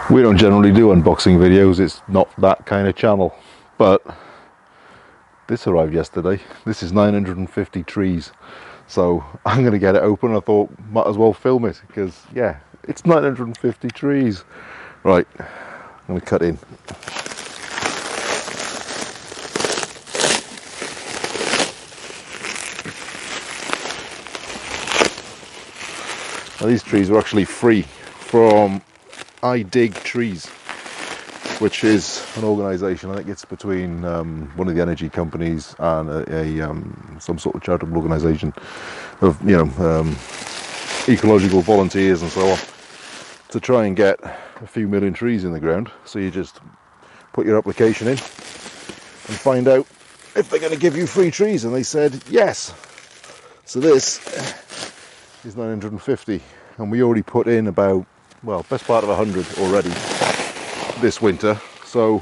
We don't generally do unboxing videos, it's not that kind of channel, but this arrived yesterday. This is 950 trees, so I'm going to get it open. I thought might as well film it because yeah, it's 950 trees. Right, I'm going to cut in. Now, these trees were actually free from I Dig Trees, which is an organisation. I think it's between one of the energy companies and some sort of charitable organisation of ecological volunteers and so on, to try and get a few million trees in the ground. So you just put your application in and find out if they're going to give you free trees, and they said yes. So this is 950, and we already put in about, well, best part of 100 already this winter. So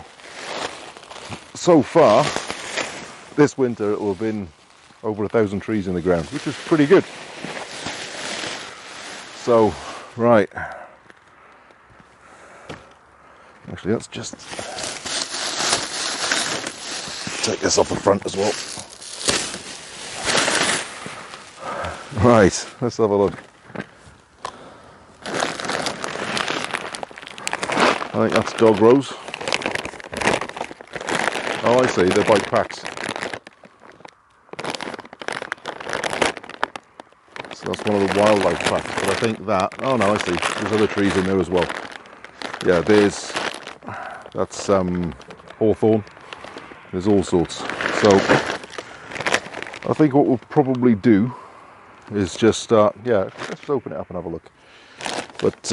far this winter it will have been over 1,000 trees in the ground, which is pretty good. So right, actually let's just take this off the front as well. Right, let's have a look. I think that's dog rose. Oh, I see, they're by packs. So that's one of the wildlife packs, but I think that, oh no, I see, there's other trees in there as well. Yeah, that's hawthorn, there's all sorts. So I think what we'll probably do is just start, yeah, let's open it up and have a look. But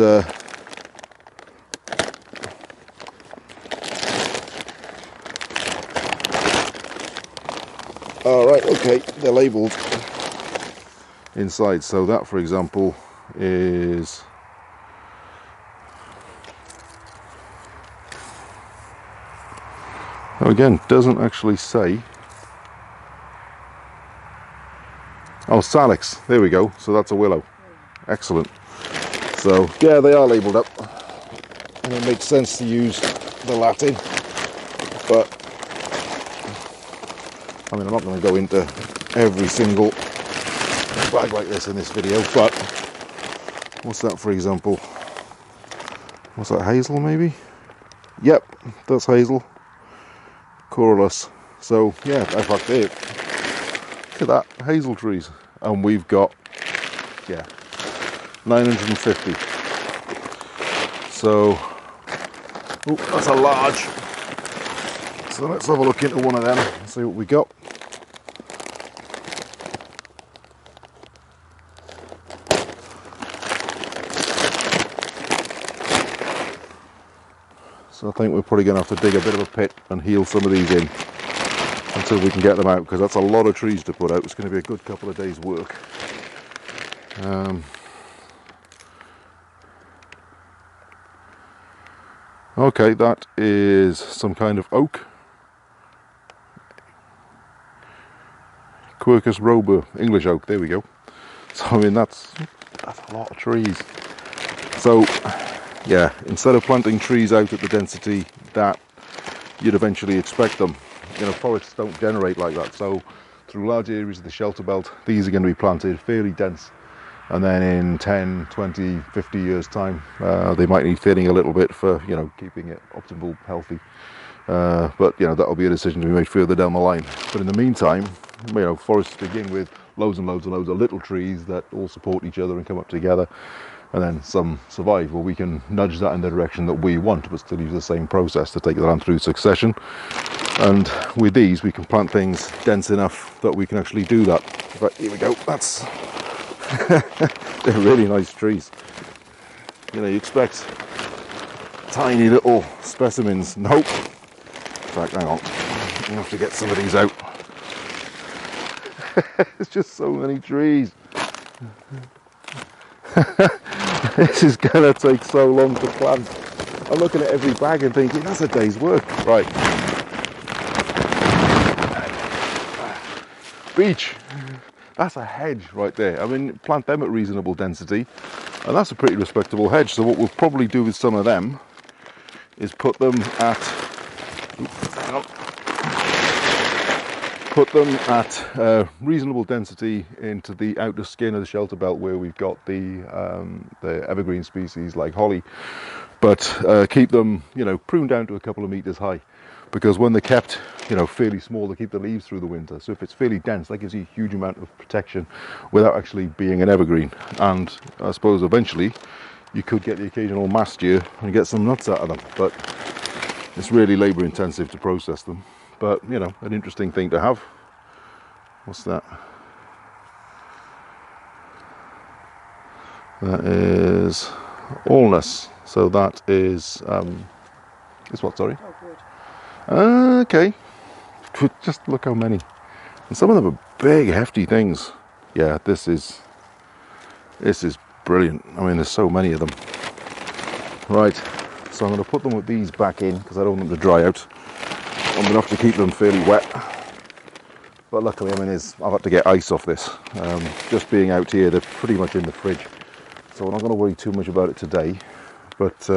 alright, okay, they're labelled inside. So that, for example, is again, doesn't actually say. Oh, Salix, there we go. So that's a willow. Excellent. So yeah, they are labelled up, and it makes sense to use the Latin, but I mean, I'm not going to go into every single bag like this in this video, but what's that, for example? What's that, hazel maybe? Yep, that's hazel. Corylus. So yeah, in fact, there, look at that, hazel trees. And we've got, yeah, 950. So, oh, that's a large. So let's have a look into one of them and see what we got. So I think we're probably going to have to dig a bit of a pit and heal some of these in until we can get them out, because that's a lot of trees to put out. It's going to be a good couple of days work. Okay, that is some kind of oak. Quercus robur, English oak, there we go. So I mean, that's a lot of trees. So yeah, instead of planting trees out at the density that you'd eventually expect them, forests don't generate like that. So through large areas of the shelter belt, these are going to be planted fairly dense, and then in 10, 20, 50 years time, they might need thinning a little bit for, keeping it optimal, healthy. But that'll be a decision to be made further down the line. But in the meantime, forests begin with loads and loads and loads of little trees that all support each other and come up together, and then some survive. Well, we can nudge that in the direction that we want, but still use the same process to take the land through succession. And with these, we can plant things dense enough that we can actually do that. But here we go. That's they're really nice trees. You expect tiny little specimens. Nope. In fact, hang on. I'm gonna have to get some of these out. There's just so many trees. This is gonna take so long to plant. I'm looking at every bag and thinking, that's a day's work. Right. Beech. That's a hedge right there. I mean, plant them at reasonable density, and that's a pretty respectable hedge. So what we'll probably do with some of them is put them at, hang on, put them at reasonable density into the outer skin of the shelter belt where we've got the evergreen species like holly, but keep them, you know, pruned down to a couple of meters high, because when they're kept, you know, fairly small, they keep the leaves through the winter. So if it's fairly dense, that gives you a huge amount of protection without actually being an evergreen. And I suppose eventually you could get the occasional mast year and get some nuts out of them, but it's really labor intensive to process them. But, you know, an interesting thing to have. What's that? That is allness. So that is what, sorry? Okay. Just look how many. And some of them are big, hefty things. Yeah, this is brilliant. I mean, there's so many of them. Right, so I'm going to put them with these back in because I don't want them to dry out. I'm going to have to keep them fairly wet. But luckily, I mean, I've had to get ice off this. Just being out here, they're pretty much in the fridge. So I'm not going to worry too much about it today. But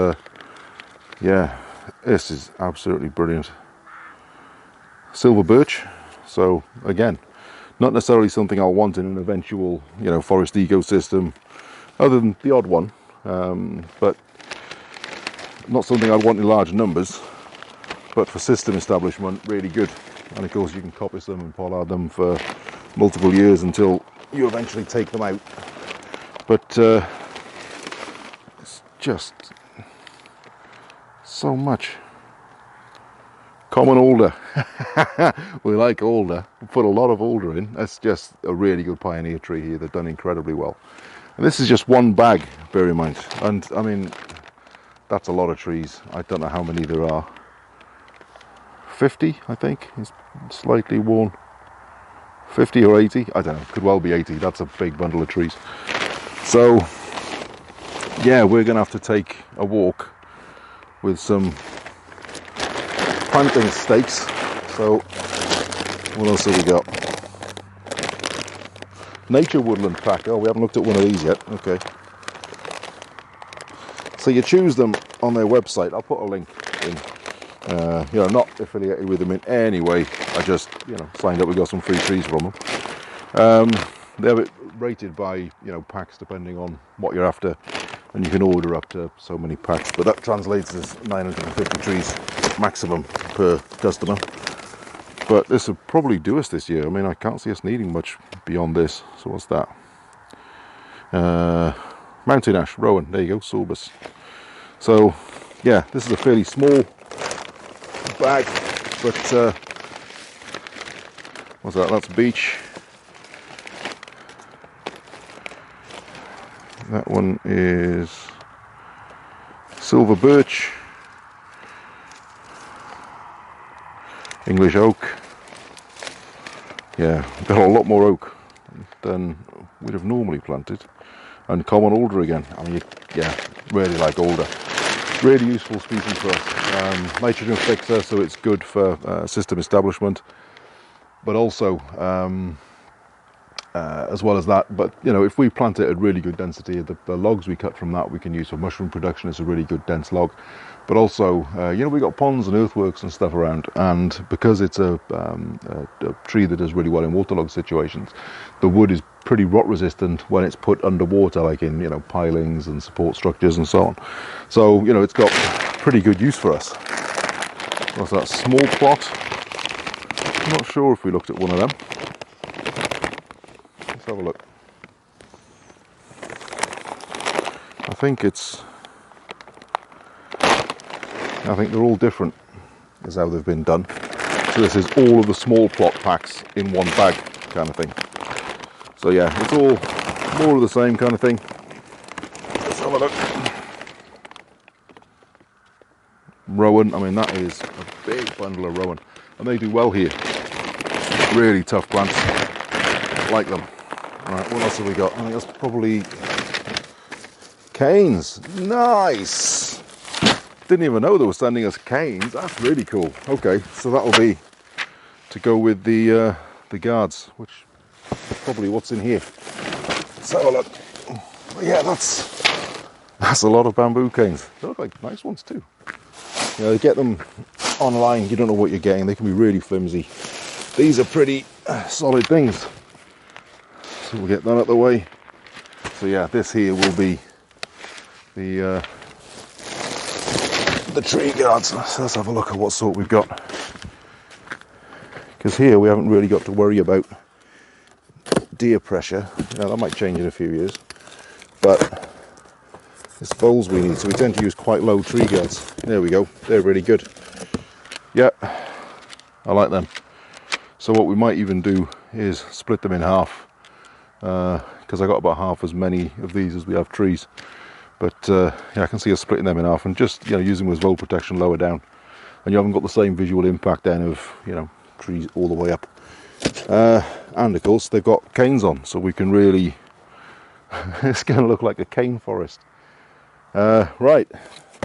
yeah, this is absolutely brilliant. Silver birch. So again, not necessarily something I'll want in an eventual, you know, forest ecosystem, other than the odd one. But not something I'd want in large numbers. But for system establishment, really good. And of course, you can coppice them and pollard them for multiple years until you eventually take them out. But it's just so much. Common alder. We like alder. We put a lot of alder in. That's just a really good pioneer tree here. They've done incredibly well. And this is just one bag, bear in mind. And I mean, that's a lot of trees. I don't know how many there are. 50, I think. It's slightly worn. 50 or 80, I don't know. Could well be 80. That's a big bundle of trees. So, yeah, we're going to have to take a walk with some planting stakes. So, what else have we got? Nature woodland pack. Oh, we haven't looked at one of these yet. Okay. So you choose them on their website. I'll put a link in. You know, not affiliated with them in any way. I just, you know, signed up. We got some free trees from them. They're rated by, you know, packs depending on what you're after, and you can order up to so many packs. But that translates as 950 trees maximum per customer. But this will probably do us this year. I mean, I can't see us needing much beyond this. So what's that? Mountain ash, rowan. There you go, sorbus. So yeah, this is a fairly small bag, but what's that? That's beech. That one is silver birch, English oak. Yeah, we've got a lot more oak than we'd have normally planted, and common alder again. I mean, yeah, really like alder. Really useful species for us. Nitrogen fixer, so it's good for system establishment, but also as well as that, but you know, if we plant it at really good density, the logs we cut from that we can use for mushroom production. It's a really good dense log. But also, you know, we've got ponds and earthworks and stuff around, and because it's a tree that does really well in waterlogged situations, the wood is pretty rot resistant when it's put underwater, like in, you know, pilings and support structures and so on. So, you know, it's got pretty good use for us. What's that? Small plot. I'm not sure if we looked at one of them. Let's have a look. I think they're all different, is how they've been done. So this is all of the small plot packs in one bag kind of thing. So yeah, it's all more of the same kind of thing. Let's have a look. Rowan, I mean, that is a big bundle of rowan, and they do well here. Really tough plants. Like them. Right, what else have we got? I think that's probably canes. Nice. Didn't even know they were sending us canes. That's really cool. Okay, so that'll be to go with the guards, which is probably what's in here. Let's have a look. Yeah, that's a lot of bamboo canes. They look like nice ones too. You know, get them online, you don't know what you're getting. They can be really flimsy. These are pretty solid things. So we'll get that out of the way. So yeah, this here will be the tree guards. So let's have a look at what sort we've got. Because here we haven't really got to worry about deer pressure. You know, that might change in a few years. But it's bowls we need, so we tend to use quite low tree guards. There we go, they're really good. Yeah, I like them. So what we might even do is split them in half, because I got about half as many of these as we have trees. But yeah, I can see us splitting them in half and just, you know, using them as vol protection lower down, and you haven't got the same visual impact then of, you know, trees all the way up. And of course they've got canes on, so we can really it's going to look like a cane forest. Right,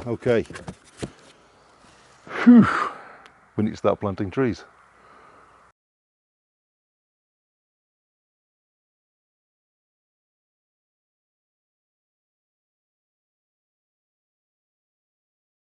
okay. Whew. We need to start planting trees.